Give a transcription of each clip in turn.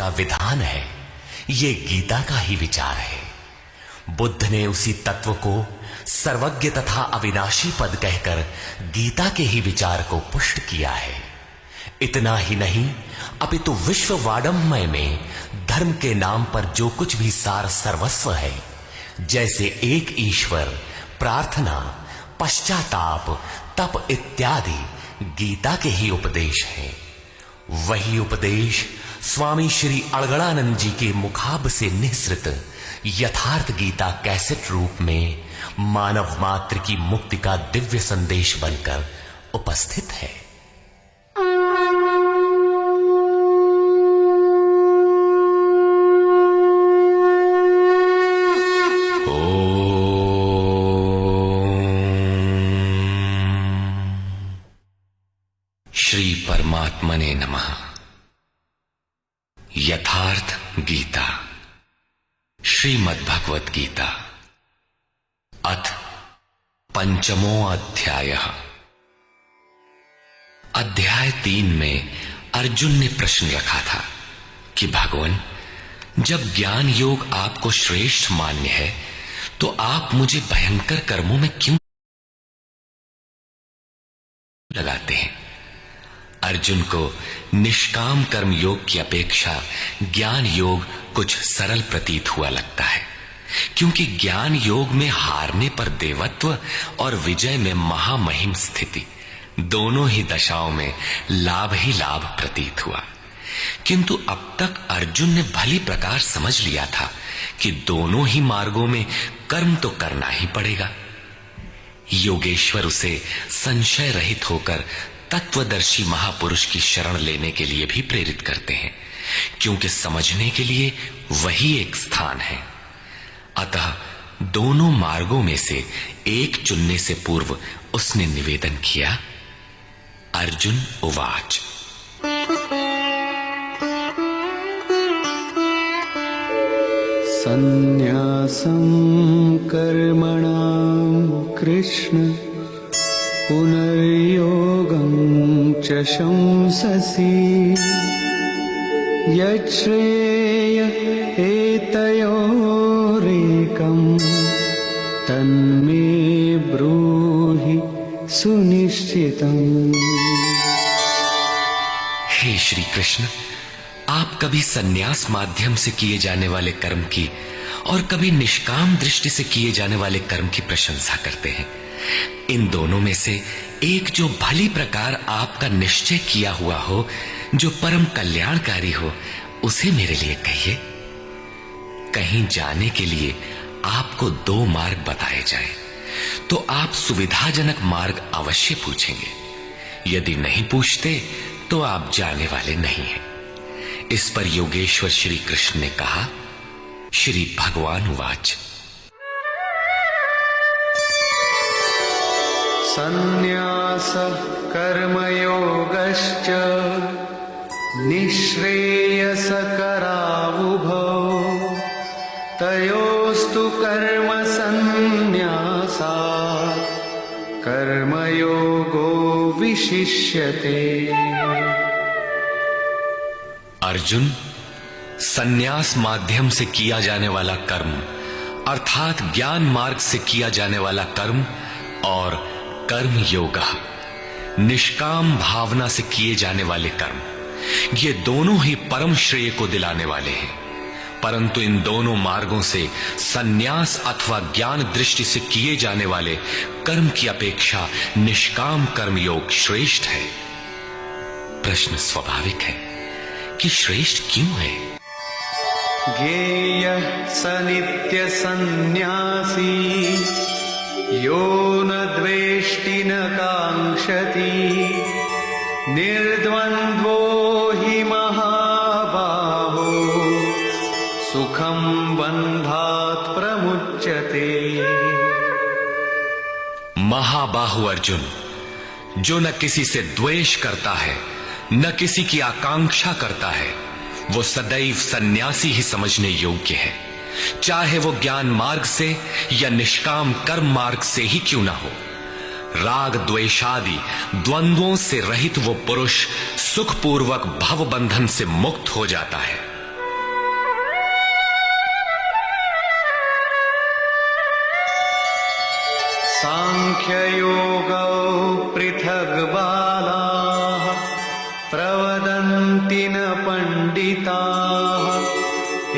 जिसका विधान है, ये गीता का ही विचार है। बुद्ध ने उसी तत्व को सर्वज्ञ तथा अविनाशी पद कहकर गीता के ही विचार को पुष्ट किया है। इतना ही नहीं, अपितु विश्व वाडम्मय में धर्म के नाम पर जो कुछ भी सार सर्वस्व है, जैसे एक ईश्वर, प्रार्थना, पश्चाताप, तप इत्यादि गीता के ही उपदेश हैं। वही उपदेश स्वामी श्री अड़गड़ानंद जी के मुखाब से निःसृत यथार्थ गीता कैसेट रूप में मानव मात्र की मुक्ति का दिव्य संदेश बनकर उपस्थित है। श्री परमात्मने नमः। यथार्थ गीता, श्रीमद् भगवत गीता, अथ पंचमो अध्यायः। अध्याय 3 में अर्जुन ने प्रश्न रखा था कि भगवान, जब ज्ञान योग आपको श्रेष्ठ मान्य है, तो आप मुझे भयंकर कर्मों में क्यों लगाते हैं? अर्जुन को निष्काम कर्म योग की अपेक्षा ज्ञान योग कुछ सरल प्रतीत हुआ लगता है, क्योंकि ज्ञान योग में हारने पर देवत्व और विजय में महामहिम स्थिति, दोनों ही दशाओं में लाभ ही लाभ प्रतीत हुआ। किंतु अब तक अर्जुन ने भली प्रकार समझ लिया था कि दोनों ही मार्गों में कर्म तो करना ही पड़ेगा। योगेश्वर उसे संशय रहित होकर तत्वदर्शी महापुरुष की शरण लेने के लिए भी प्रेरित करते हैं, क्योंकि समझने के लिए वही एक स्थान है। अतः दोनों मार्गों में से एक चुनने से पूर्व उसने निवेदन किया। अर्जुन उवाच। संन्यासं कर्मणां कृष्ण पुनर्योगं च शंससि यच्छ्रेय एतयोरेकं तन्मे ब्रूहि सुनिश्चितम्। हे श्री कृष्ण, आप कभी संन्यास माध्यम से किए जाने वाले कर्म की और कभी निष्काम दृष्टि से किए जाने वाले कर्म की प्रशंसा करते हैं। इन दोनों में से एक जो भली प्रकार आपका निश्चय किया हुआ हो, जो परम कल्याणकारी हो, उसे मेरे लिए कहिए। कहीं जाने के लिए आपको 2 मार्ग बताए जाएं, तो आप सुविधाजनक मार्ग अवश्य पूछेंगे। यदि नहीं पूछते तो आप जाने वाले नहीं हैं। इस पर योगेश्वर श्री कृष्ण ने कहा। श्री भगवान उवाच। संन्यासः कर्मयोगश्च निःश्रेयसकरावुभौ तयोस्तु कर्म संन्यासात् कर्मयोगो विशिष्यते। अर्जुन, संन्यास माध्यम से किया जाने वाला कर्म अर्थात ज्ञान मार्ग से किया जाने वाला कर्म और कर्म योगा, निष्काम भावना से किए जाने वाले कर्म, ये दोनों ही परम श्रेय को दिलाने वाले हैं। परंतु इन दोनों मार्गों से संन्यास अथवा ज्ञान दृष्टि से किए जाने वाले कर्म की अपेक्षा निष्काम कर्म योग श्रेष्ठ है। प्रश्न स्वाभाविक है कि श्रेष्ठ क्यों है? ज्ञेयः स नित्य सन्न्यासी यो न द्वेष्टि न कांक्षति निर्द्वन्द्वो हि महाबाहो सुखं बन्धात् प्रमुच्यते। महाबाहु अर्जुन, जो न किसी से द्वेष करता है न किसी की आकांक्षा करता है, वो सदैव सन्यासी ही समझने योग्य है, चाहे वो ज्ञान मार्ग से या निष्काम कर्म मार्ग से ही क्यों ना हो। राग द्वेषादि द्वंद्वों से रहित वो पुरुष सुखपूर्वक भव बंधन से मुक्त हो जाता है। सांख्ययोगौ पृथग् बालाः प्रवदन्ति न पण्डिताः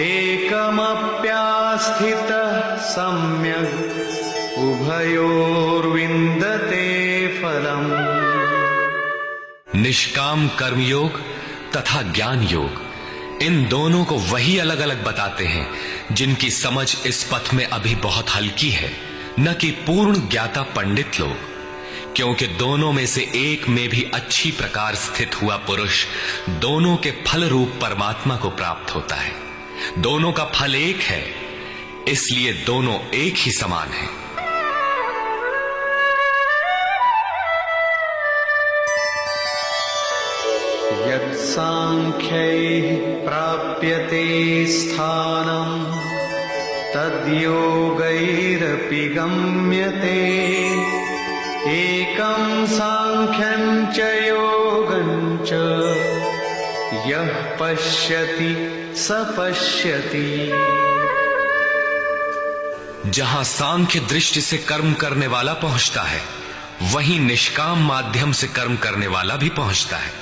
एकमप्यास्थितः सम्यग् उभयोर्विन्दते फलम्। निष्काम कर्मयोग तथा ज्ञान योग, इन दोनों को वही अलग अलग बताते हैं जिनकी समझ इस पथ में अभी बहुत हल्की है, न कि पूर्ण ज्ञाता पंडित लोग। क्योंकि दोनों में से एक में भी अच्छी प्रकार स्थित हुआ पुरुष दोनों के फल रूप परमात्मा को प्राप्त होता है। दोनों का फल एक है, इसलिए दोनों एक ही समान हैं। यत्सांख्यैः प्राप्यते स्थानम् तद्योगैरपि गम्यते एकं सांख्यं च योगं च यः पश्यति स पश्यति। जहां सांख्य दृष्टि से कर्म करने वाला पहुंचता है, वहीं निष्काम माध्यम से कर्म करने वाला भी पहुंचता है।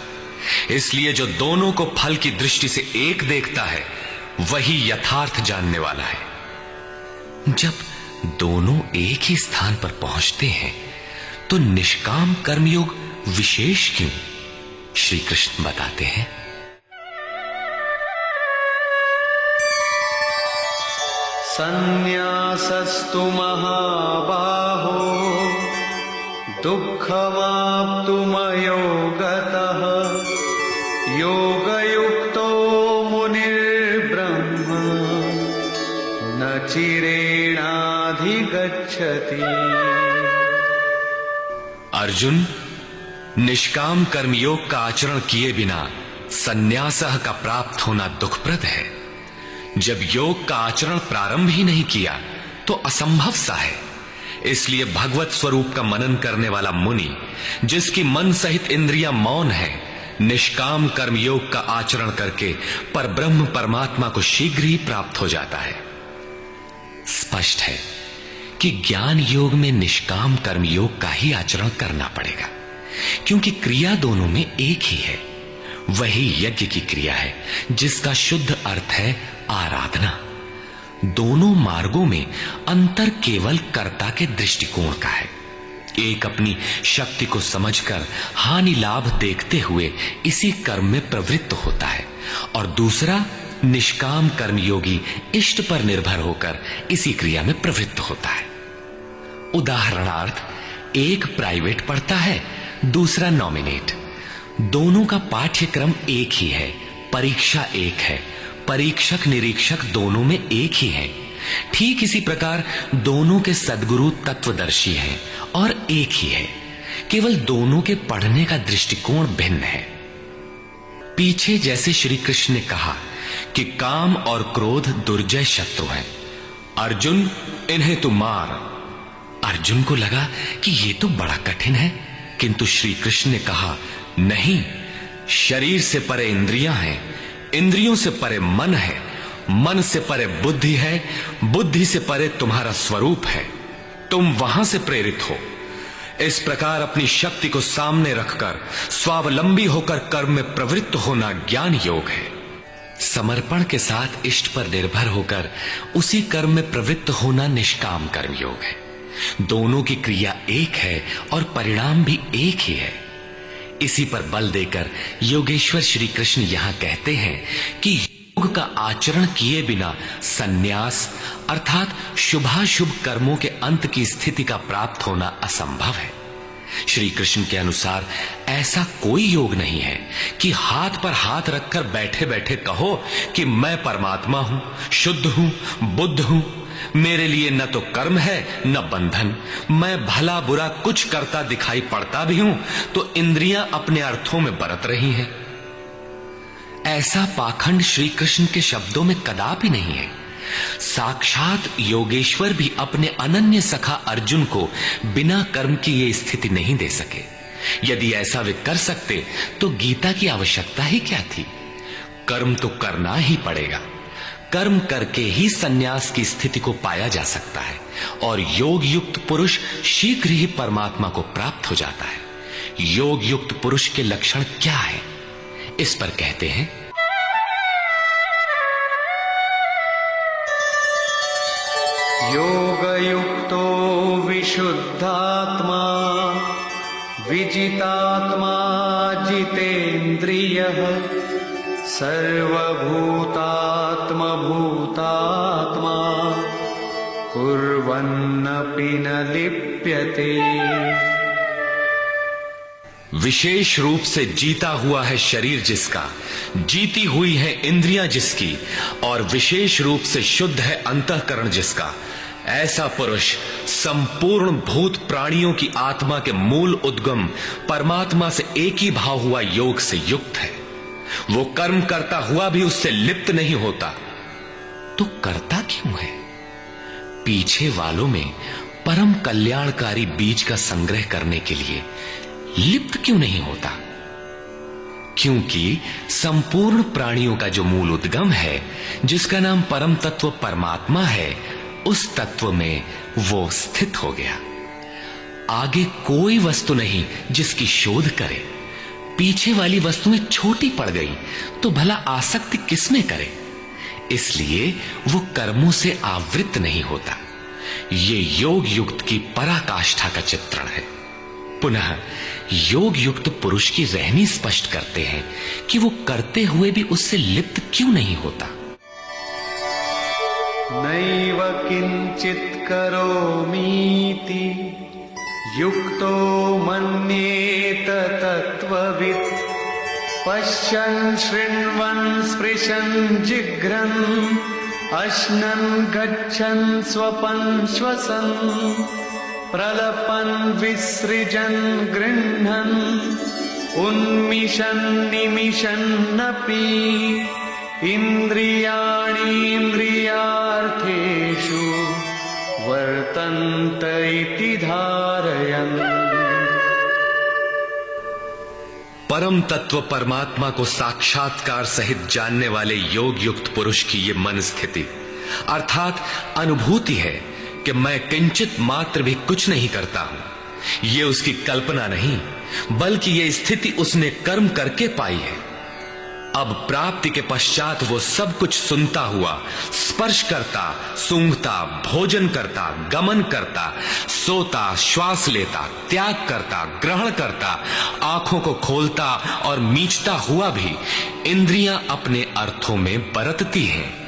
इसलिए जो दोनों को फल की दृष्टि से एक देखता है, वही यथार्थ जानने वाला है। जब दोनों एक ही स्थान पर पहुंचते हैं, तो निष्काम कर्मयोग विशेष क्यों? श्री कृष्ण बताते हैं, संन्यासस्तु महाबाहो दुःखमाप्तुमयो गतः योगयुक्तो मुनिर्ब्रह्म न चिरेणाधिगच्छति। अर्जुन, निष्काम कर्मयोग का आचरण किए बिना संन्यासः का प्राप्त होना दुखप्रद है। जब योग का आचरण प्रारंभ ही नहीं किया तो असंभव सा है। इसलिए भगवत स्वरूप का मनन करने वाला मुनि, जिसकी मन सहित इंद्रियां मौन है, निष्काम कर्मयोग का आचरण करके परब्रह्म परमात्मा को शीघ्र ही प्राप्त हो जाता है। स्पष्ट है कि ज्ञान योग में निष्काम कर्मयोग का ही आचरण करना पड़ेगा, क्योंकि क्रिया दोनों में एक ही है। वही यज्ञ की क्रिया है, जिसका शुद्ध अर्थ है आराधना। दोनों मार्गों में अंतर केवल कर्ता के दृष्टिकोण का है। एक अपनी शक्ति को समझकर हानि लाभ देखते हुए इसी कर्म में प्रवृत्त होता है, और दूसरा निष्काम कर्मयोगी इष्ट पर निर्भर होकर इसी क्रिया में प्रवृत्त होता है। उदाहरणार्थ, एक प्राइवेट पढ़ता है, दूसरा नॉमिनेट। दोनों का पाठ्यक्रम एक ही है, परीक्षा एक है, परीक्षक निरीक्षक दोनों में एक ही है। ठीक इसी प्रकार दोनों के सद्गुरु तत्वदर्शी हैं और एक ही है, केवल दोनों के पढ़ने का दृष्टिकोण भिन्न है। पीछे जैसे श्री कृष्ण ने कहा कि काम और क्रोध दुर्जय शत्रु हैं, अर्जुन इन्हें तू मार। अर्जुन को लगा कि ये तो बड़ा कठिन है, किंतु श्री कृष्ण ने कहा, नहीं, शरीर से परे इंद्रियां हैं, इंद्रियों से परे मन है, मन से परे बुद्धि है, बुद्धि से परे तुम्हारा स्वरूप है। तुम वहां से प्रेरित हो। इस प्रकार अपनी शक्ति को सामने रखकर स्वावलंबी होकर कर्म में प्रवृत्त होना ज्ञान योग है। समर्पण के साथ इष्ट पर निर्भर होकर उसी कर्म में प्रवृत्त होना निष्काम कर्म योग है। दोनों की क्रिया एक है और परिणाम भी एक ही है। इसी पर बल देकर योगेश्वर श्री कृष्ण यहां कहते हैं कि योग का आचरण किए बिना संन्यास अर्थात शुभाशुभ कर्मों के अंत की स्थिति का प्राप्त होना असंभव है। श्री कृष्ण के अनुसार ऐसा कोई योग नहीं है कि हाथ पर हाथ रखकर बैठे बैठे कहो कि मैं परमात्मा हूं, शुद्ध हूं, बुद्ध हूं, मेरे लिए न तो कर्म है न बंधन, मैं भला बुरा कुछ करता दिखाई पड़ता भी हूं तो इंद्रियां अपने अर्थों में बरत रही हैं। ऐसा पाखंड श्री कृष्ण के शब्दों में कदापि नहीं है। साक्षात योगेश्वर भी अपने अनन्य सखा अर्जुन को बिना कर्म की ये स्थिति नहीं दे सके। यदि ऐसा वे कर सकते तो गीता की आवश्यकता ही क्या थी। कर्म तो करना ही पड़ेगा। कर्म करके ही संन्यास की स्थिति को पाया जा सकता है और योग युक्त पुरुष शीघ्र ही परमात्मा को प्राप्त हो जाता है। योग युक्त पुरुष के लक्षण क्या है, इस पर कहते हैं, योगयुक्तो विशुद्धात्मा विजितात्मा जितेन्द्रियः सर्वभूतात्मा भूतात्मा कुर्वन्नपि न लिप्यते। विशेष रूप से जीता हुआ है शरीर जिसका, जीती हुई है इंद्रियां जिसकी, और विशेष रूप से शुद्ध है अंतःकरण जिसका, ऐसा पुरुष संपूर्ण भूत प्राणियों की आत्मा के मूल उद्गम परमात्मा से एक ही भाव हुआ योग से युक्त है। वो कर्म करता हुआ भी उससे लिप्त नहीं होता। तो करता क्यों है? पीछे वालों में परम कल्याणकारी बीज का संग्रह करने के लिए लिप्त क्यों नहीं होता? क्योंकि संपूर्ण प्राणियों का जो मूल उद्गम है, जिसका नाम परम तत्व परमात्मा है, उस तत्व में वो स्थित हो गया। आगे कोई वस्तु नहीं जिसकी शोध करे। पीछे वाली वस्तुएं छोटी पड़ गई तो भला आसक्ति किसमें करे? इसलिए वो कर्मों से आवृत्त नहीं होता। ये योग युक्त की पराकाष्ठा का चित्रण है। पुनः योग युक्त पुरुष की रहनी स्पष्ट करते हैं कि वो करते हुए भी उससे लिप्त क्यों नहीं होता। नैव किंचित करोमीति युक्तो मन्येत तत्त्ववित् पश्यन् शृण्वन् स्पृशन् जिघ्रन् अश्नन् गच्छन् स्वपन् श्वसन् प्रलपन् विसृजन् गृह्णन् उन्मिषन् निमिषन्नपि इन्द्रियाणीन्द्रियार्थेषु वर्तन्त इति धारयन्। परम तत्व परमात्मा को साक्षात्कार सहित जानने वाले योग युक्त पुरुष की ये मन स्थिति अर्थात अनुभूति है कि मैं किंचित मात्र भी कुछ नहीं करता हूं। ये उसकी कल्पना नहीं, बल्कि ये स्थिति उसने कर्म करके पाई है। अब प्राप्ति के पश्चात वो सब कुछ सुनता हुआ, स्पर्श करता, सूंघता, भोजन करता, गमन करता, सोता, श्वास लेता, त्याग करता, ग्रहण करता, आंखों को खोलता और मीचता हुआ भी इंद्रियां अपने अर्थों में बरतती हैं।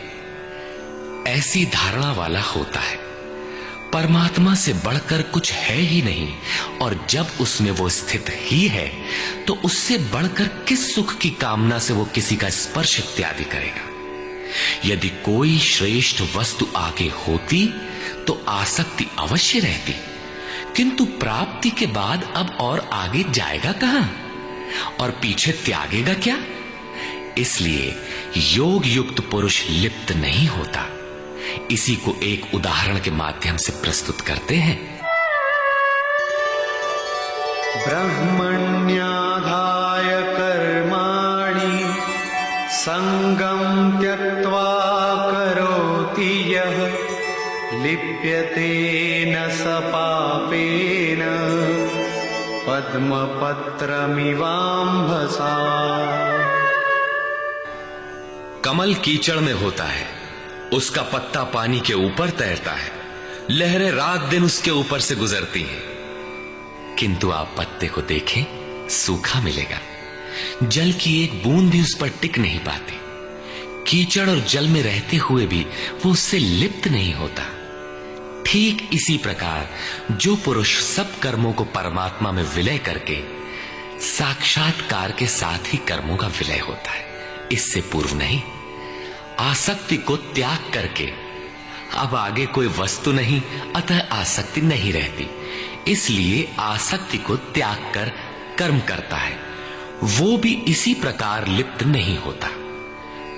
ऐसी धारणा वाला होता है परमात्मा से बढ़कर कुछ है ही नहीं, और जब उसमें वो स्थित ही है तो उससे बढ़कर किस सुख की कामना से वो किसी का स्पर्श इत्यादि करेगा। यदि कोई श्रेष्ठ वस्तु आगे होती तो आसक्ति अवश्य रहती, किंतु प्राप्ति के बाद अब और आगे जाएगा कहां और पीछे त्यागेगा क्या? इसलिए योग युक्त पुरुष लिप्त नहीं होता। इसी को एक उदाहरण के माध्यम से प्रस्तुत करते हैं। ब्रह्मण्याधाय कर्माणि संगं त्यक्त्वा करोति यः लिप्यते न स पापेन पद्मपत्रमिवाम्भसा। कमल कीचड़ में होता है, उसका पत्ता पानी के ऊपर तैरता है, लहरें रात दिन उसके ऊपर से गुजरती हैं, किंतु आप पत्ते को देखें, सूखा मिलेगा। जल की एक बूंद भी उस पर टिक नहीं पाती। कीचड़ और जल में रहते हुए भी वो उससे लिप्त नहीं होता। ठीक इसी प्रकार जो पुरुष सब कर्मों को परमात्मा में विलय करके साक्षात्कार के साथ ही कर्मों का विलय होता है, इससे पूर्व नहीं। आसक्ति को त्याग करके अब आगे कोई वस्तु नहीं, अतः आसक्ति नहीं रहती, इसलिए आसक्ति को त्याग कर कर्म करता है। वो भी इसी प्रकार लिप्त नहीं होता।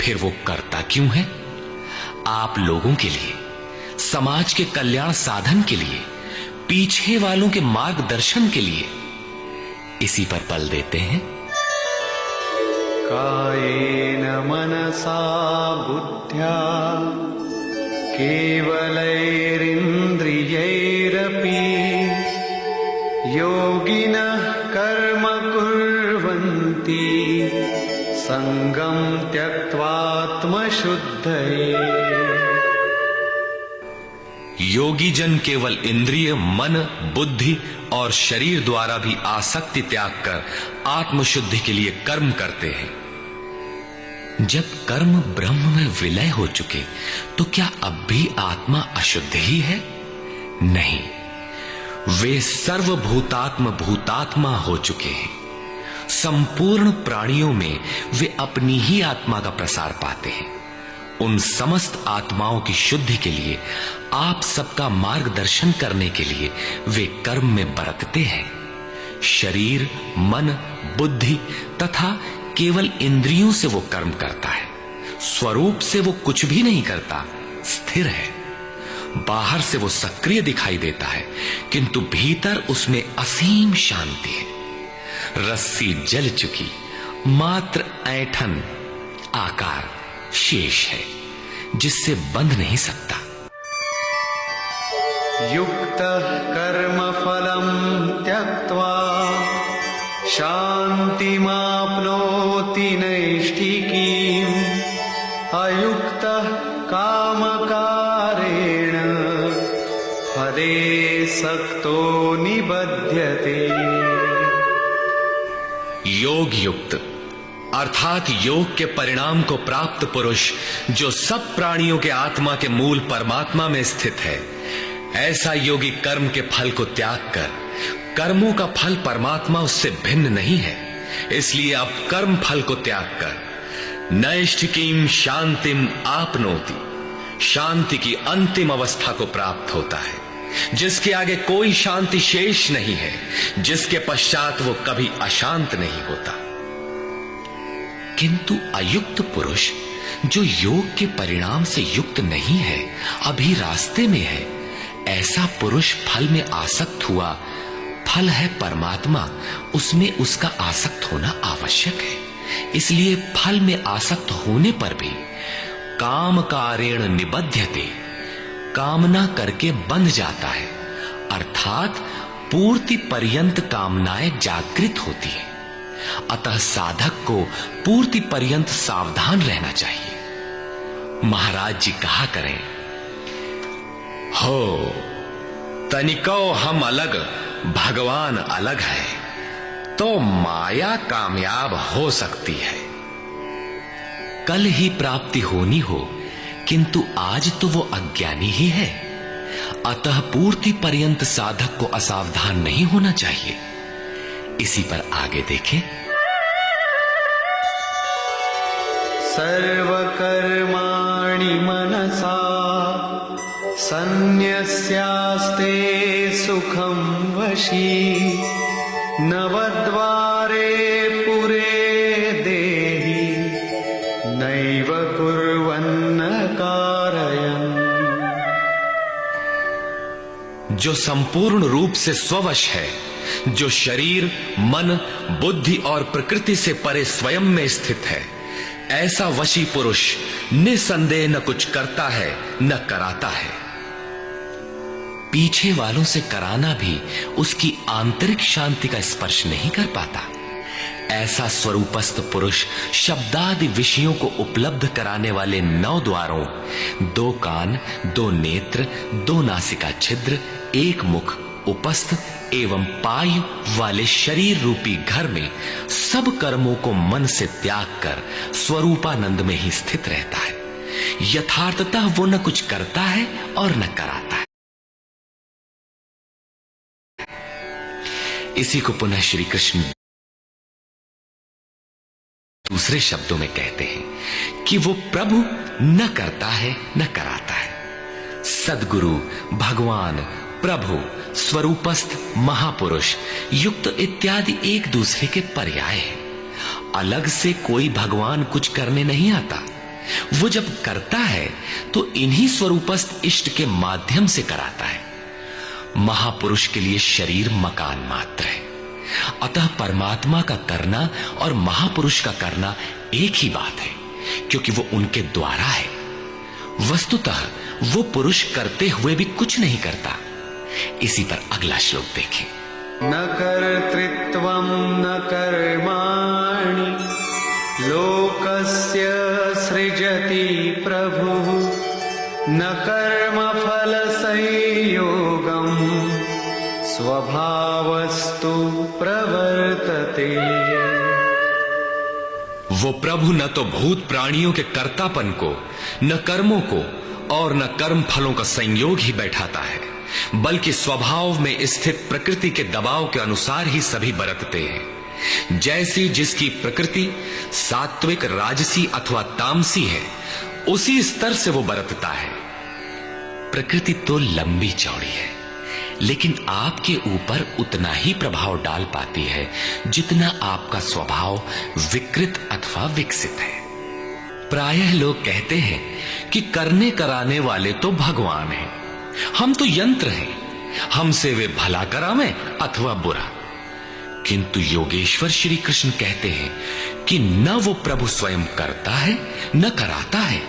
फिर वो करता क्यों है? आप लोगों के लिए, समाज के कल्याण साधन के लिए, पीछे वालों के मार्गदर्शन के लिए। इसी पर बल देते हैं। कायेन मनसा बुद्ध्या केवलैरिन्द्रियैरपि योगिनः कर्म कुर्वन्ति संगम त्यक्त्वात्मशुद्धये। योगी जन केवल इंद्रिय, मन, बुद्धि और शरीर द्वारा भी आसक्ति त्याग कर आत्मशुद्धि के लिए कर्म करते हैं। जब कर्म ब्रह्म में विलय हो चुके तो क्या अब भी आत्मा अशुद्ध ही है? नहीं, वे सर्वभूतात्म भूतात्मा हो चुके हैं। संपूर्ण प्राणियों में वे अपनी ही आत्मा का प्रसार पाते हैं। उन समस्त आत्माओं की शुद्धि के लिए आप सबका मार्गदर्शन करने के लिए वे कर्म में बरतते हैं। शरीर, मन, बुद्धि तथा केवल इंद्रियों से वो कर्म करता है। स्वरूप से वो कुछ भी नहीं करता, स्थिर है। बाहर से वो सक्रिय दिखाई देता है, किंतु भीतर उसमें असीम शांति है। रस्सी जल चुकी, मात्र ऐंठन आकार शेष है, जिससे बंध नहीं सकता। युक्तः कर्म फलं त्यक्त्वा शान्तिमाप्नोति नैष्ठिकीम् अयुक्तः कामकारेण फले सक्तो निबध्यते। योग युक्त अर्थात योग के परिणाम को प्राप्त पुरुष जो सब प्राणियों के आत्मा के मूल परमात्मा में स्थित है, ऐसा योगी कर्म के फल को त्याग कर, कर्मों का फल परमात्मा उससे भिन्न नहीं है, इसलिए अब कर्म फल को त्याग कर नैष्ठिकीम शांतिम आपनोति, शांति की अंतिम अवस्था को प्राप्त होता है, जिसके आगे कोई शांति शेष नहीं है, जिसके पश्चात वो कभी अशांत नहीं होता। किंतु अयुक्त पुरुष जो योग के परिणाम से युक्त नहीं है, अभी रास्ते में है, ऐसा पुरुष फल में आसक्त हुआ। फल है परमात्मा, उसमें उसका आसक्त होना आवश्यक है। इसलिए फल में आसक्त होने पर भी काम कारेण निबध्यते, कामना करके बंध जाता है, अर्थात पूर्ति पर्यंत कामनाएं जागृत होती है। अतः साधक को पूर्ति पर्यंत सावधान रहना चाहिए। महाराज जी कहा करें, हो तनिको हम अलग, भगवान अलग है, तो माया कामयाब हो सकती है। कल ही प्राप्ति होनी हो, किंतु आज तो वो अज्ञानी ही है। अतः पूर्ति पर्यंत साधक को असावधान नहीं होना चाहिए। इसी पर आगे देखें। सर्वकर्माणि मनसा सन्न्यस्यास्ते सुखं वशी नवद्वारे पुरे देहि नैव कुर्वन्न कारयन्। जो संपूर्ण रूप से स्ववश है, जो शरीर, मन, बुद्धि और प्रकृति से परे स्वयं में स्थित है, ऐसा वशी पुरुष निसंदेह न कुछ करता है न कराता है। पीछे वालों से कराना भी उसकी आंतरिक शांति का स्पर्श नहीं कर पाता। ऐसा स्वरूपस्थ पुरुष शब्दादि विषयों को उपलब्ध कराने वाले 9 द्वारों, 2 कान, 2 नेत्र, 2 नासिका छिद्र, 1 मुख, उपस्थ एवं पायु वाले शरीर रूपी घर में सब कर्मों को मन से त्याग कर स्वरूपानंद में ही स्थित रहता है। यथार्थतः वो न कुछ करता है और न कराता है। इसी को पुनः श्री कृष्ण दूसरे शब्दों में कहते हैं कि वो प्रभु न करता है न कराता है। सद्गुरु, भगवान, प्रभु, स्वरूपस्थ, महापुरुष, युक्त इत्यादि एक दूसरे के पर्याय हैं। अलग से कोई भगवान कुछ करने नहीं आता। वो जब करता है तो इन्हीं स्वरूपस्थ इष्ट के माध्यम से कराता है। महापुरुष के लिए शरीर मकान मात्र है, अतः परमात्मा का करना और महापुरुष का करना एक ही बात है, क्योंकि वो उनके द्वारा है। वस्तुतः वो पुरुष करते हुए भी कुछ नहीं करता। इसी पर अगला श्लोक देखें। न कर्तृत्वं न कर्माणि लोकस्य सृजति प्रभुः न कर्मफल संयोगं स्वभावस्तु प्रवर्तते। वो प्रभु न तो भूत प्राणियों के कर्तापन को, न कर्मों को और न कर्म फलों का संयोग ही बैठाता है, बल्कि स्वभाव में स्थित प्रकृति के दबाव के अनुसार ही सभी बरतते हैं। जैसी जिसकी प्रकृति सात्विक, राजसी अथवा तामसी है, उसी स्तर से वो बरतता है। प्रकृति तो लंबी चौड़ी है, लेकिन आपके ऊपर उतना ही प्रभाव डाल पाती है जितना आपका स्वभाव विकृत अथवा विकसित है। प्रायः लोग कहते हैं कि करने कराने वाले तो भगवान हैं, हम तो यंत्र हैं, हमसे वे भला करावें अथवा बुरा। किंतु योगेश्वर श्री कृष्ण कहते हैं कि न वो प्रभु स्वयं करता है, न कराता है,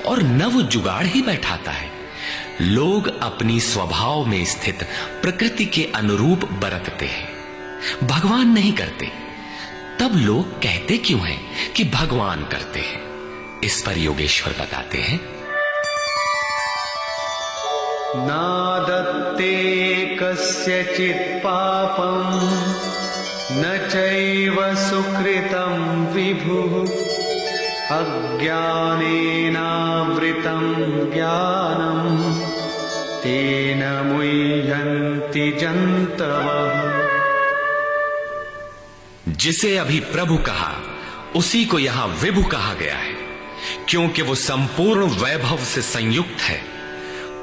और न वो जुगाड़ ही बैठाता है। लोग अपनी स्वभाव में स्थित प्रकृति के अनुरूप बरतते हैं, भगवान नहीं करते। तब लोग कहते क्यों हैं कि भगवान करते हैं? इस पर योगेश्वर बताते हैं, नादत्ते कस्यचित् पापं न चैव सुकृतं विभुः अज्ञानेनावृतं ज्ञानं तेन मुह्यन्ति जन्तवः। जिसे अभी प्रभु कहा, उसी को यहां विभु कहा गया है, क्योंकि वो संपूर्ण वैभव से संयुक्त है।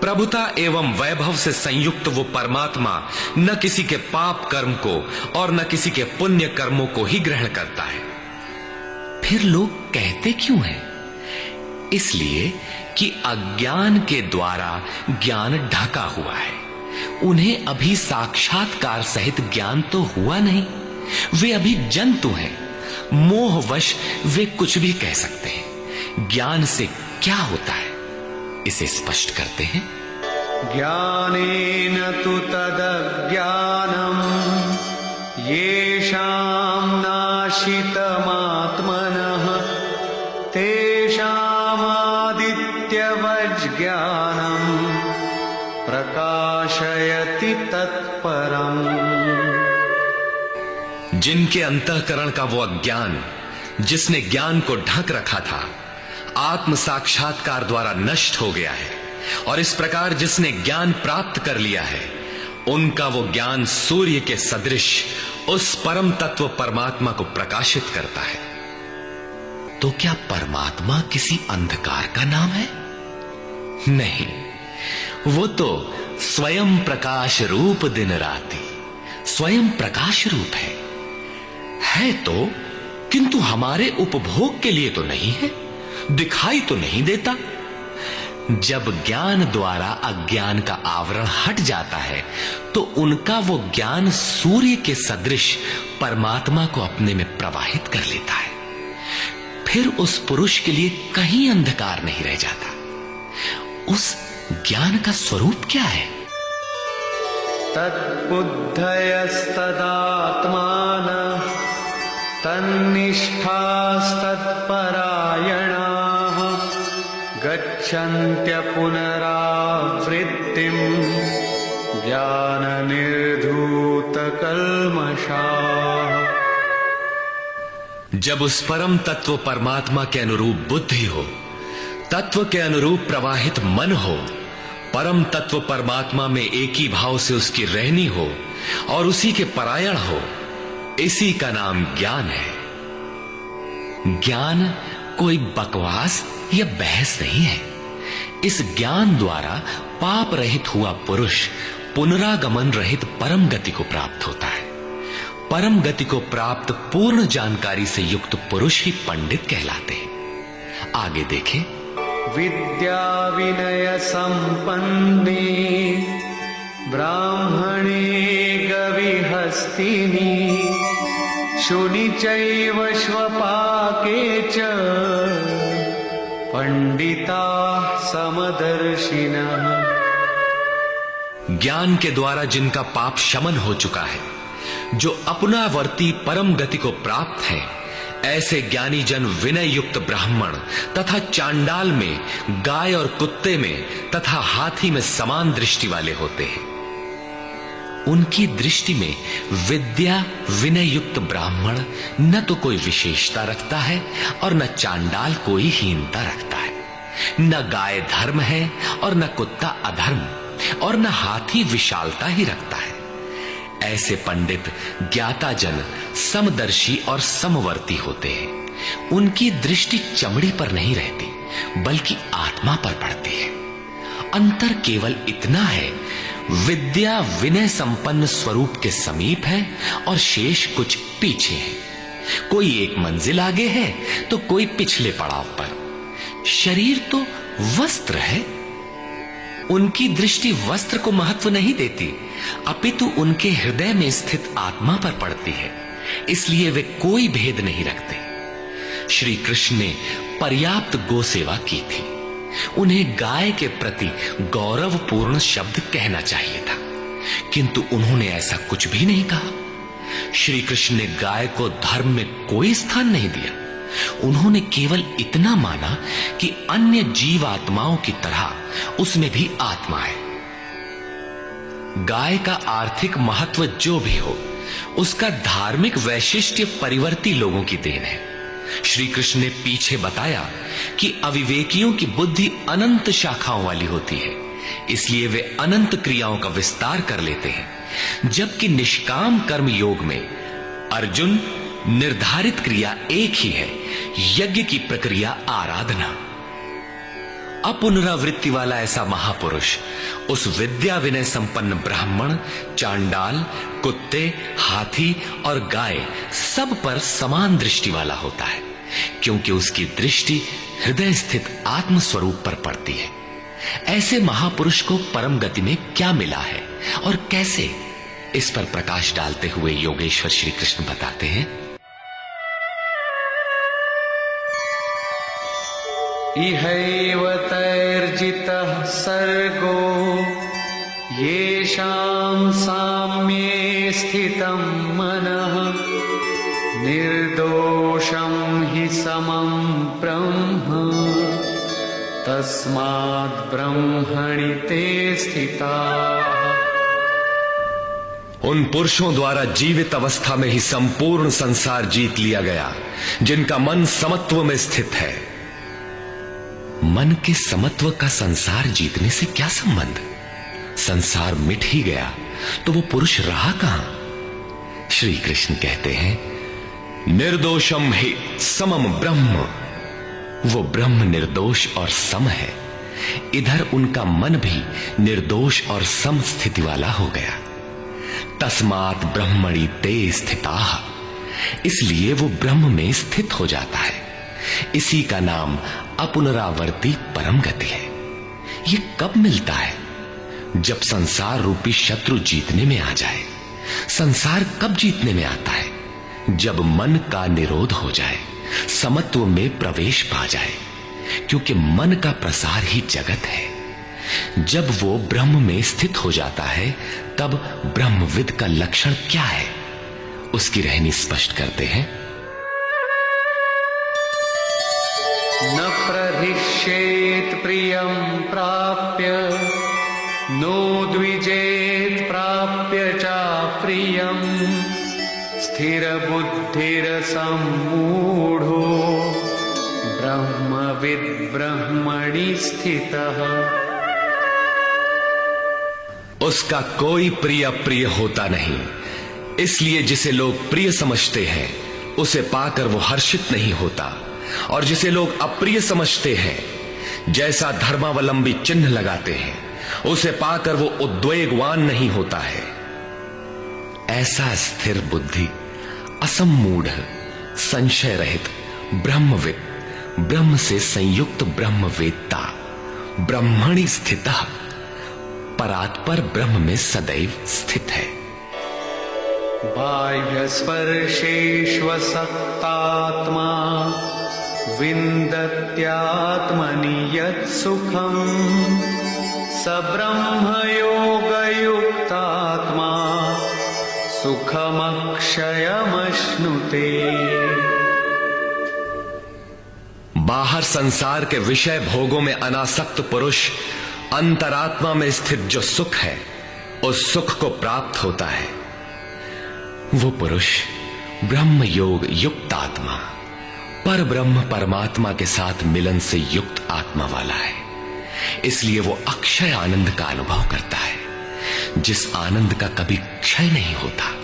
प्रभुता एवं वैभव से संयुक्त वो परमात्मा न किसी के पाप कर्म को और न किसी के पुण्य कर्मों को ही ग्रहण करता है। फिर लोग कहते क्यों हैं? इसलिए कि अज्ञान के द्वारा ज्ञान ढका हुआ है। उन्हें अभी साक्षात्कार सहित ज्ञान तो हुआ नहीं, वे अभी जंतु हैं। मोहवश वे कुछ भी कह सकते हैं। ज्ञान से क्या होता है, इसे स्पष्ट करते हैं। ज्ञानेन तु तदज्ञानम् येषां नाशितमात्मनः तेषामादित्यवज्ज्ञानम् प्रकाशयति तत्परम्। जिनके अंतःकरण का वो अज्ञान, जिसने ज्ञान को ढक रखा था, आत्म साक्षात्कार द्वारा नष्ट हो गया है, और इस प्रकार जिसने ज्ञान प्राप्त कर लिया है, उनका वो ज्ञान सूर्य के सदृश उस परम तत्व परमात्मा को प्रकाशित करता है। तो क्या परमात्मा किसी अंधकार का नाम है? नहीं, वो तो स्वयं प्रकाश रूप दिन राति, स्वयं प्रकाश रूप है तो, किंतु हमारे उपभोग के लिए तो नहीं है, दिखाई तो नहीं देता। जब ज्ञान द्वारा अज्ञान का आवरण हट जाता है, तो उनका वो ज्ञान सूर्य के सदृश परमात्मा को अपने में प्रवाहित कर लेता है। फिर उस पुरुष के लिए कहीं अंधकार नहीं रह जाता। उस ज्ञान का स्वरूप क्या है? तद्बुद्धयस्तदात्मानः तन्निष्ठास्तत्परायणाः गच्छन्त्य पुनरावृत्तिं ज्ञाननिर्धूतकल्मषाः। जब उस परम तत्व परमात्मा के अनुरूप बुद्धि हो, तत्व के अनुरूप प्रवाहित मन हो, परम तत्व परमात्मा में एक ही भाव से उसकी रहनी हो और उसी के परायण हो, इसी का नाम ज्ञान है। ज्ञान कोई बकवास या बहस नहीं है। इस ज्ञान द्वारा पाप रहित हुआ पुरुष पुनरागमन रहित परम गति को प्राप्त होता है। परम गति को प्राप्त पूर्ण जानकारी से युक्त पुरुष ही पंडित कहलाते हैं। आगे देखें। विद्या विनय संपन्ने ब्राह्मणे गविहस्तिनि हस्तिनी शुनि चैव श्वपाके च पंडिताः समदर्शिनः। ज्ञान के द्वारा जिनका पाप शमन हो चुका है, जो अपनावर्ती परम गति को प्राप्त है, ऐसे ज्ञानी जन विनय युक्त ब्राह्मण तथा चांडाल में, गाय और कुत्ते में तथा हाथी में समान दृष्टि वाले होते हैं। उनकी दृष्टि में विद्या विनय युक्त ब्राह्मण न तो कोई विशेषता रखता है और न चांडाल कोई हीनता रखता है। न गाय धर्म है और न कुत्ता अधर्म, और न हाथी विशालता ही रखता है। ऐसे पंडित ज्ञाता जन समदर्शी और समवर्ती होते हैं। उनकी दृष्टि चमड़ी पर नहीं रहती, बल्कि आत्मा पर पड़ती है। अंतर केवल इतना है, विद्या विनय संपन्न स्वरूप के समीप है और शेष कुछ पीछे है। कोई एक मंजिल आगे है तो कोई पिछले पड़ाव पर। शरीर तो वस्त्र है। उनकी दृष्टि वस्त्र को महत्व नहीं देती, अपितु उनके हृदय में स्थित आत्मा पर पड़ती है। इसलिए वे कोई भेद नहीं रखते। श्री कृष्ण ने पर्याप्त गो सेवा की थी। उन्हें गाय के प्रति गौरवपूर्ण शब्द कहना चाहिए था, किंतु उन्होंने ऐसा कुछ भी नहीं कहा। श्री कृष्ण ने गाय को धर्म में कोई स्थान नहीं दिया। उन्होंने केवल इतना माना कि अन्य जीव आत्माओं की तरह उसमें भी आत्मा है। गाय का आर्थिक महत्व जो भी हो, उसका धार्मिक वैशिष्ट्य परिवर्ती लोगों की देन है। श्री कृष्ण ने पीछे बताया कि अविवेकियों की बुद्धि अनंत शाखाओं वाली होती है, इसलिए वे अनंत क्रियाओं का विस्तार कर लेते हैं। जबकि निष्काम कर्म योग में अर्जुन निर्धारित क्रिया एक ही है, यज्ञ की प्रक्रिया आराधना। अपुनरावृत्ति वाला ऐसा महापुरुष उस विद्या विनय संपन्न ब्राह्मण, चांडाल, कुत्ते, हाथी और गाय सब पर समान दृष्टि वाला होता है, क्योंकि उसकी दृष्टि हृदय स्थित आत्म स्वरूप पर पड़ती है। ऐसे महापुरुष को परम गति में क्या मिला है और कैसे, इस पर प्रकाश डालते हुए योगेश्वर श्री कृष्ण बताते हैं। इहैव तैर्जितः सर्गो येषां साम्ये स्थितं मनः निर्दोषं हि समं ब्रह्म तस्माद् ब्रह्मणि ते स्थिताः। उन पुरुषों द्वारा जीवित अवस्था में ही संपूर्ण संसार जीत लिया गया, जिनका मन समत्व में स्थित है। मन के समत्व का संसार जीतने से क्या संबंध? संसार मिट ही गया तो वो पुरुष रहा कहां? श्री कृष्ण कहते हैं, निर्दोषम हि समम ब्रह्म। वो ब्रह्म निर्दोष और सम है। इधर उनका मन भी निर्दोष और सम स्थिति वाला हो गया। तस्मात् ब्रह्मणि ते स्थिताः। इसलिए वो ब्रह्म में स्थित हो जाता है। इसी का नाम अपुनरावर्ती परम गति है। ये कब मिलता है? जब संसार रूपी शत्रु जीतने में आ जाए। संसार कब जीतने में आता है? जब मन का निरोध हो जाए, समत्व में प्रवेश पा जाए, क्योंकि मन का प्रसार ही जगत है। जब वो ब्रह्म में स्थित हो जाता है, तब ब्रह्मविद का लक्षण क्या है, उसकी रहनी स्पष्ट करते हैं। न प्रहिष्येत् प्रियं प्राप्य नो द्विजेत् प्राप्य चाप्रियं स्थिरबुद्धिरसम्मूढो ब्रह्मविद् ब्रह्मणि स्थितः। उसका कोई प्रिय अप्रिय होता नहीं, इसलिए जिसे लोग प्रिय समझते हैं उसे पाकर वो हर्षित नहीं होता, और जिसे लोग अप्रिय समझते हैं, जैसा धर्मावलंबी चिन्ह लगाते हैं, उसे पाकर वो उद्वेगवान नहीं होता है। ऐसा स्थिर बुद्धि, असम्मूढ़, संशय रहित ब्रह्मविद, ब्रह्म से संयुक्त ब्रह्मवेत्ता, ब्रह्मणि स्थितः, परात्पर ब्रह्म में सदैव स्थित है। बाह्यस्पर्शेष्वसक्तात्मा विन्दत्यात्मनि यत् सुखम् स ब्रह्मयोगयुक्तात्मा सुखमक्षयमश्नुते। बाहर संसार के विषय भोगों में अनासक्त पुरुष अंतरात्मा में स्थित जो सुख है उस सुख को प्राप्त होता है। वो पुरुष ब्रह्म योग युक्त आत्मा, पर ब्रह्म परमात्मा के साथ मिलन से युक्त आत्मा वाला है। इसलिए वो अक्षय आनंद का अनुभव करता है, जिस आनंद का कभी क्षय नहीं होता।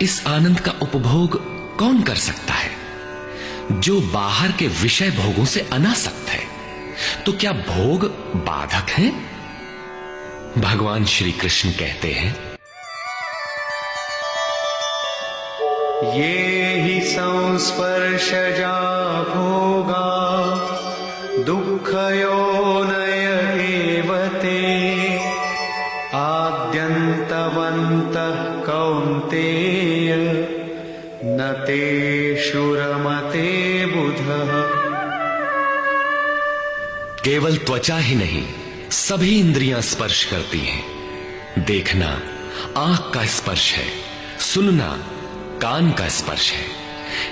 इस आनंद का उपभोग कौन कर सकता है? जो बाहर के विषय भोगों से अनासक्त है। तो क्या भोग बाधक हैं? भगवान श्री कृष्ण कहते हैं, ये हि संस्पर्शजा भोगा दुःखयोनय एव ते आद्यन्तवन्तः कौन्तेय न तेषु रमते बुधः। केवल त्वचा ही नहीं, सभी इंद्रियां स्पर्श करती हैं। देखना आंख का स्पर्श है, सुनना कान का स्पर्श है।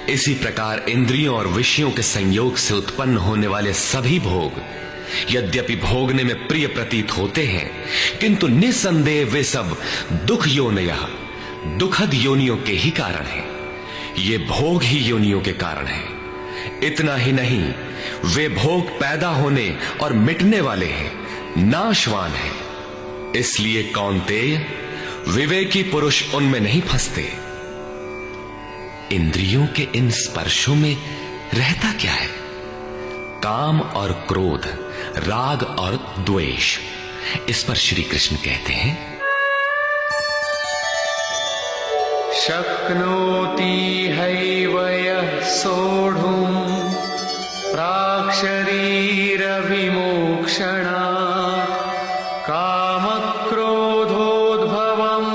इसी प्रकार इंद्रियों और विषयों के संयोग से उत्पन्न होने वाले सभी भोग यद्यपि भोगने में प्रिय प्रतीत होते हैं, किंतु निसंदेह वे सब दुख योनयः, दुखद योनियों के ही कारण हैं। ये भोग ही योनियों के कारण हैं। इतना ही नहीं, वे भोग पैदा होने और मिटने वाले हैं, नाशवान हैं। इसलिए कौन्तेय, विवेकी पुरुष उनमें नहीं फंसते। इंद्रियों के इन स्पर्शों में रहता क्या है? काम और क्रोध, राग और द्वेष। इस पर श्री कृष्ण कहते हैं, शक्नोति हैव यः सोढुम् प्राक्शरीरविमोक्षणात् कामक्रोधोद्भवं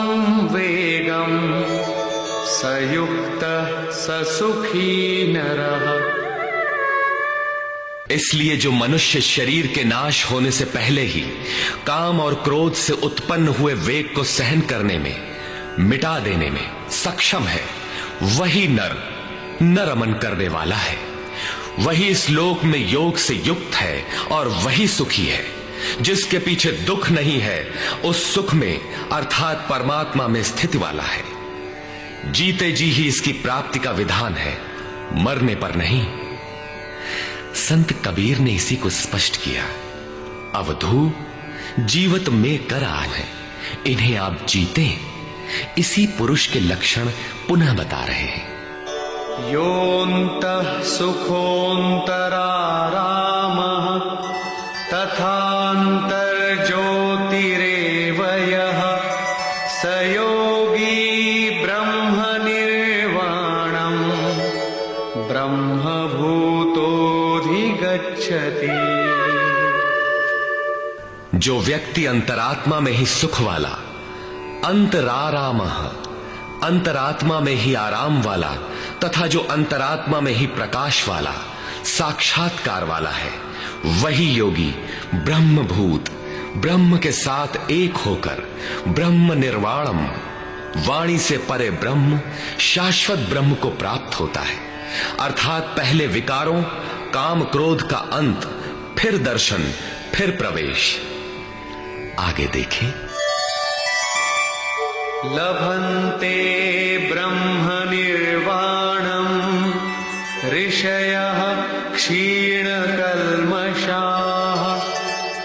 वेगं स युक्तः स सुखी नरः। इसलिए जो मनुष्य शरीर के नाश होने से पहले ही काम और क्रोध से उत्पन्न हुए वेग को सहन करने में, मिटा देने में सक्षम है, वही नर रमन करने वाला है। वही इस लोक में योग से युक्त है और वही सुखी है। जिसके पीछे दुख नहीं है, उस सुख में अर्थात परमात्मा में स्थिति वाला है। जीते जी ही इसकी प्राप्ति का विधान है, मरने पर नहीं। संत कबीर ने इसी को स्पष्ट किया, अवधू जीवत में कर आए हैं, इन्हें आप जीते। इसी पुरुष के लक्षण पुनः बता रहे हैं। योऽन्तः सुखोऽन्तरारामः तथान्तर्ज्योतिरेव यः स योगी ब्रह्मनिर्वाणम् ब्रह्मभूतोऽधिगच्छति। जो व्यक्ति अंतरात्मा में ही सुख वाला, अंतरारामः, अंतरात्मा में ही आराम वाला, तथा जो अंतरात्मा में ही प्रकाश वाला, साक्षात्कार वाला है, वही योगी ब्रह्मभूत, ब्रह्म के साथ एक होकर ब्रह्म निर्वाणम, वाणी से परे ब्रह्म, शाश्वत ब्रह्म को प्राप्त होता है। अर्थात पहले विकारों, काम क्रोध का अंत, फिर दर्शन, फिर प्रवेश। आगे देखें, लभन्ते ब्रह्मनिर्वाणम् ऋषयः क्षीणकल्मषाः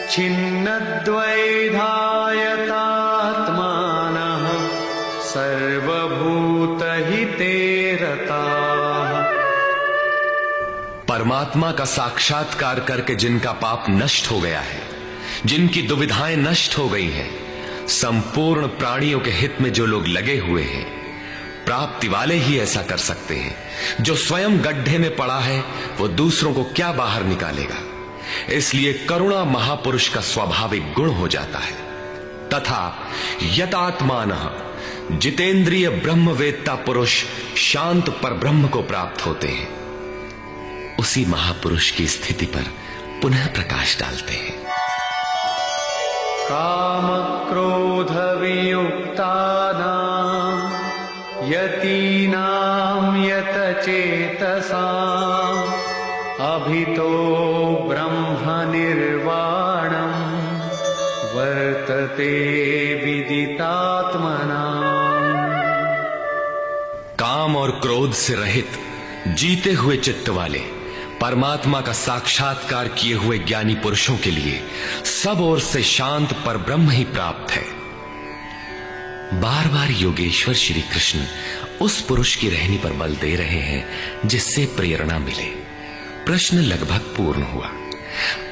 छिन्नद्वैधायतात्मानः सर्वभूतहिते रताः। परमात्मा का साक्षात्कार करके जिनका पाप नष्ट हो गया है, जिनकी दुविधाएं नष्ट हो गई हैं, संपूर्ण प्राणियों के हित में जो लोग लगे हुए हैं, प्राप्ति वाले ही ऐसा कर सकते हैं। जो स्वयं गड्ढे में पड़ा है, वो दूसरों को क्या बाहर निकालेगा। इसलिए करुणा महापुरुष का स्वाभाविक गुण हो जाता है। तथा यतात्मानः जितेंद्रिय ब्रह्मवेत्ता पुरुष शांत पर ब्रह्म को प्राप्त होते हैं, उसी महापुरुष की स्थिति पर पुनः प्रकाश डालते हैं। काम क्रोध वियुक्तानां यतीनां यतचेतसाम् अभितो ब्रह्म निर्वाणं वर्तते विदितात्मनाम्। काम और क्रोध से रहित जीते हुए चित्त वाले परमात्मा का साक्षात्कार किए हुए ज्ञानी पुरुषों के लिए सब ओर से शांत पर ब्रह्म ही प्राप्त है। बार बार योगेश्वर श्री कृष्ण उस पुरुष की रहनी पर बल दे रहे हैं जिससे प्रेरणा मिले। प्रश्न लगभग पूर्ण हुआ।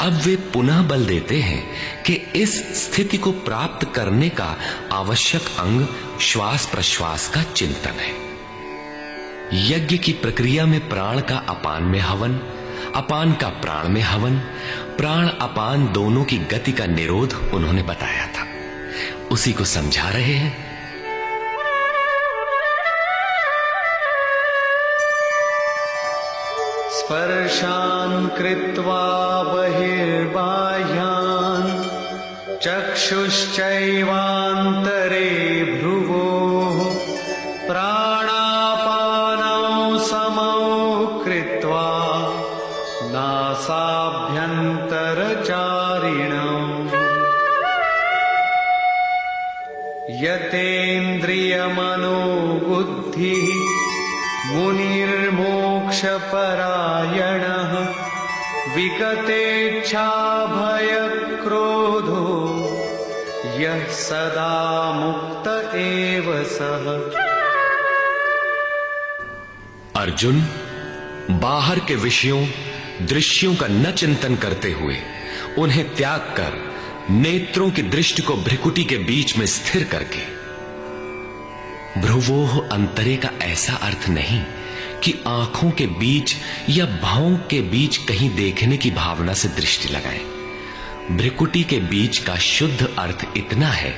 अब वे पुनः बल देते हैं कि इस स्थिति को प्राप्त करने का आवश्यक अंग श्वास प्रश्वास का चिंतन है। यज्ञ की प्रक्रिया में प्राण का अपान में हवन, अपान का प्राण में हवन, प्राण अपान दोनों की गति का निरोध उन्होंने बताया था, उसी को समझा रहे हैं। स्पर्शान् कृत्वा बहिर्बाह्यान् चक्षुश्चैवान्तरे भ्रुवोः प्राणापानौ समौ कृत्वा नासाभ्यन्तरचारिणौ यतेन्द्रियमनोबुद्धिः मुनिर्मोक्षपरायणः विगतेच्छाभयक्रोधो यः सदा मुक्त एव सः। अर्जुन, बाहर के विषयों दृश्यों का न चिंतन करते हुए उन्हें त्याग कर नेत्रों की दृष्टि को भ्रिकुटी के बीच में स्थिर करके, भ्रुवोह अंतरे का ऐसा अर्थ नहीं कि आंखों के बीच या भावों के बीच कहीं देखने की भावना से दृष्टि लगाएं। भ्रिकुटी के बीच का शुद्ध अर्थ इतना है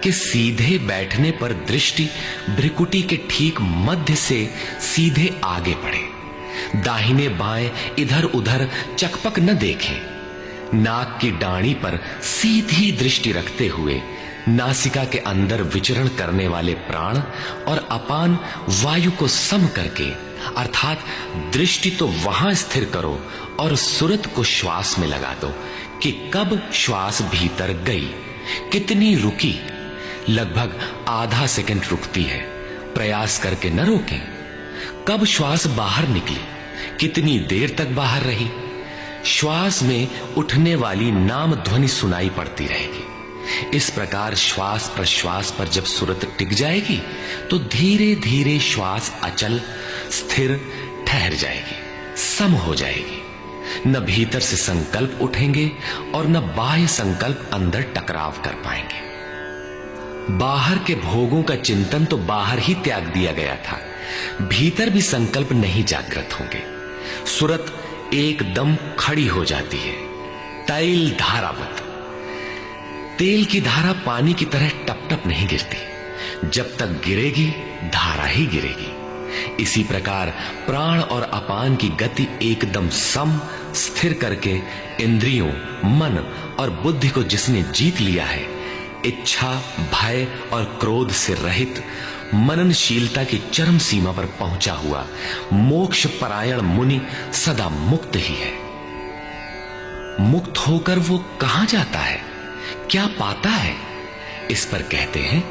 कि सीधे बैठने पर दृष्टि भ्रिकुटी के ठीक मध्य से सीधे आगे बढ़े, दाहिने बाएं इधर उधर चकपक न देखें। नाक की डाणी पर सीधी दृष्टि रखते हुए नासिका के अंदर विचरण करने वाले प्राण और अपान वायु को सम करके, अर्थात दृष्टि तो वहां स्थिर करो और सुरत को श्वास में लगा दो कि कब श्वास भीतर गई, कितनी रुकी। लगभग आधा सेकंड रुकती है, प्रयास करके न रोकें। कब श्वास बाहर निकली, कितनी देर तक बाहर रही। श्वास में उठने वाली नाम ध्वनि सुनाई पड़ती रहेगी। इस प्रकार श्वास प्रश्वास पर जब सुरत टिक जाएगी तो धीरे धीरे श्वास अचल स्थिर ठहर जाएगी, सम हो जाएगी। न भीतर से संकल्प उठेंगे और न बाह्य संकल्प अंदर टकराव कर पाएंगे। बाहर के भोगों का चिंतन तो बाहर ही त्याग दिया गया था, भीतर भी संकल्प नहीं जागृत होंगे। सुरत एकदम खड़ी हो जाती है, तैल धारावत। तेल की धारा पानी की तरह टप टप नहीं गिरती, जब तक गिरेगी धारा ही गिरेगी। इसी प्रकार प्राण और अपान की गति एकदम सम स्थिर करके इंद्रियों, मन और बुद्धि को जिसने जीत लिया है, इच्छा, भय और क्रोध से रहित, मननशीलता की चरम सीमा पर पहुंचा हुआ मोक्ष परायण मुनि सदा मुक्त ही है। मुक्त होकर वो कहां जाता है, क्या पाता है? इस पर कहते हैं,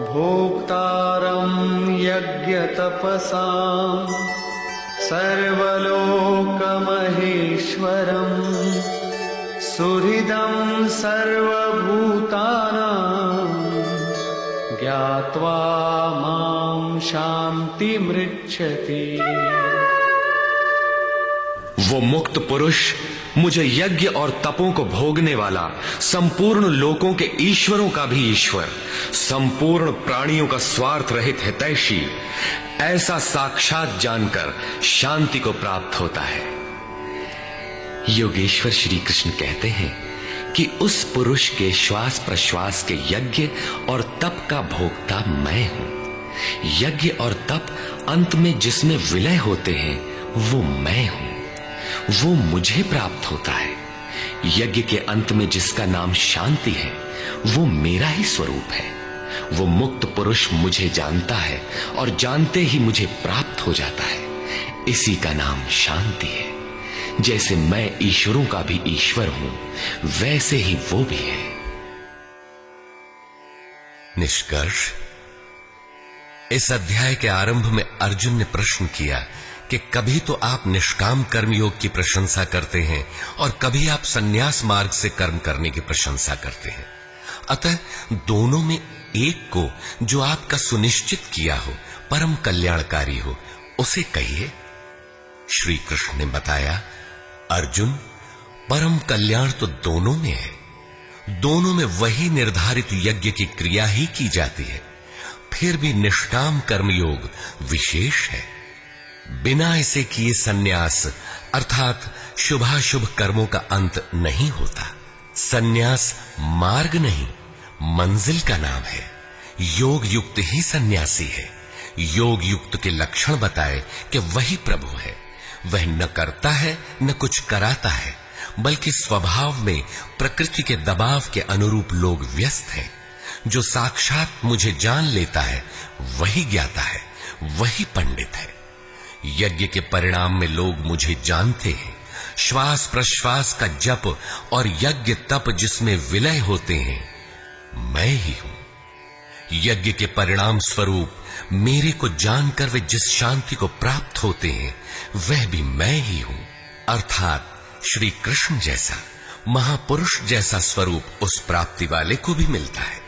भोक्तारं यज्ञ तपसां सर्वलोकमहेश्वरं सुहृदं सर्वभूतानां ज्ञात्वा मां शान्तिमृच्छति। वो मुक्त पुरुष मुझे यज्ञ और तपों को भोगने वाला, संपूर्ण लोकों के ईश्वरों का भी ईश्वर, संपूर्ण प्राणियों का स्वार्थ रहित हितैषी, ऐसा साक्षात जानकर शांति को प्राप्त होता है। योगेश्वर श्री कृष्ण कहते हैं कि उस पुरुष के श्वास प्रश्वास के यज्ञ और तप का भोक्ता मैं हूं। यज्ञ और तप अंत में जिसमें विलय होते हैं वो मैं हूं, वो मुझे प्राप्त होता है। यज्ञ के अंत में जिसका नाम शांति है वो मेरा ही स्वरूप है। वो मुक्त पुरुष मुझे जानता है और जानते ही मुझे प्राप्त हो जाता है। इसी का नाम शांति है। जैसे मैं ईश्वरों का भी ईश्वर हूं, वैसे ही वो भी है। निष्कर्ष, इस अध्याय के आरंभ में अर्जुन ने प्रश्न किया कि कभी तो आप निष्काम कर्म योग की प्रशंसा करते हैं और कभी आप संन्यास मार्ग से कर्म करने की प्रशंसा करते हैं। अतः दोनों में एक को जो आपका सुनिश्चित किया हो, परम कल्याणकारी हो, उसे कहिए। श्री कृष्ण ने बताया, अर्जुन, परम कल्याण तो दोनों में है। दोनों में वही निर्धारित यज्ञ की क्रिया ही की जाती है। फिर भी निष्काम कर्मयोग विशेष है। बिना इसे किए संन्यास अर्थात शुभाशुभ कर्मों का अंत नहीं होता। संन्यास मार्ग नहीं, मंजिल का नाम है। योग युक्त ही सन्यासी है। योग युक्त के लक्षण बताए कि वही प्रभु है। वह न करता है न कुछ कराता है, बल्कि स्वभाव में प्रकृति के दबाव के अनुरूप लोग व्यस्त हैं। जो साक्षात मुझे जान लेता है वही ज्ञाता है, वही पंडित है। यज्ञ के परिणाम में लोग मुझे जानते हैं। श्वास प्रश्वास का जप और यज्ञ तप जिसमें विलय होते हैं, मैं ही हूं। यज्ञ के परिणाम स्वरूप मेरे को जानकर वे जिस शांति को प्राप्त होते हैं वह भी मैं ही हूं। अर्थात श्री कृष्ण जैसा महापुरुष जैसा स्वरूप उस प्राप्ति वाले को भी मिलता है।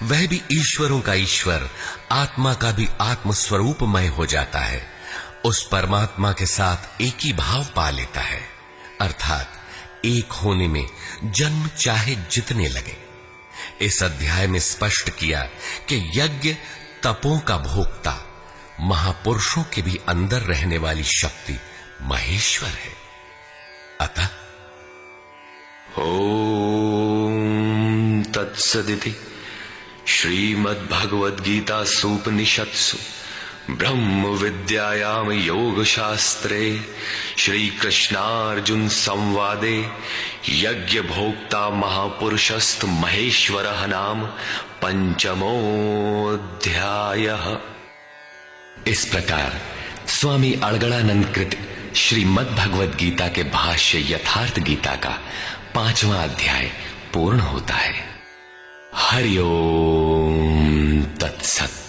वह भी ईश्वरों का ईश्वर, आत्मा का भी आत्म स्वरूपमय हो जाता है। उस परमात्मा के साथ एक ही भाव पा लेता है। अर्थात एक होने में जन्म चाहे जितने लगे। इस अध्याय में स्पष्ट किया कि यज्ञ तपों का भोक्ता महापुरुषों के भी अंदर रहने वाली शक्ति महेश्वर है। अतः ओम तत्सदिति श्रीमद्भगवद्गीता सूपनिषत्सु ब्रह्म विद्यायाम योग शास्त्रे श्री कृष्णार्जुन संवादे यज्ञ भोक्ता महापुरुषस्त महेश्वरः नाम पंचमोऽध्यायः। इस प्रकार स्वामी अड़गड़ानंद कृत श्रीमद् भगवद गीता के भाष्य यथार्थ गीता का 5वां अध्याय पूर्ण होता है। हरि ओम तत्सत।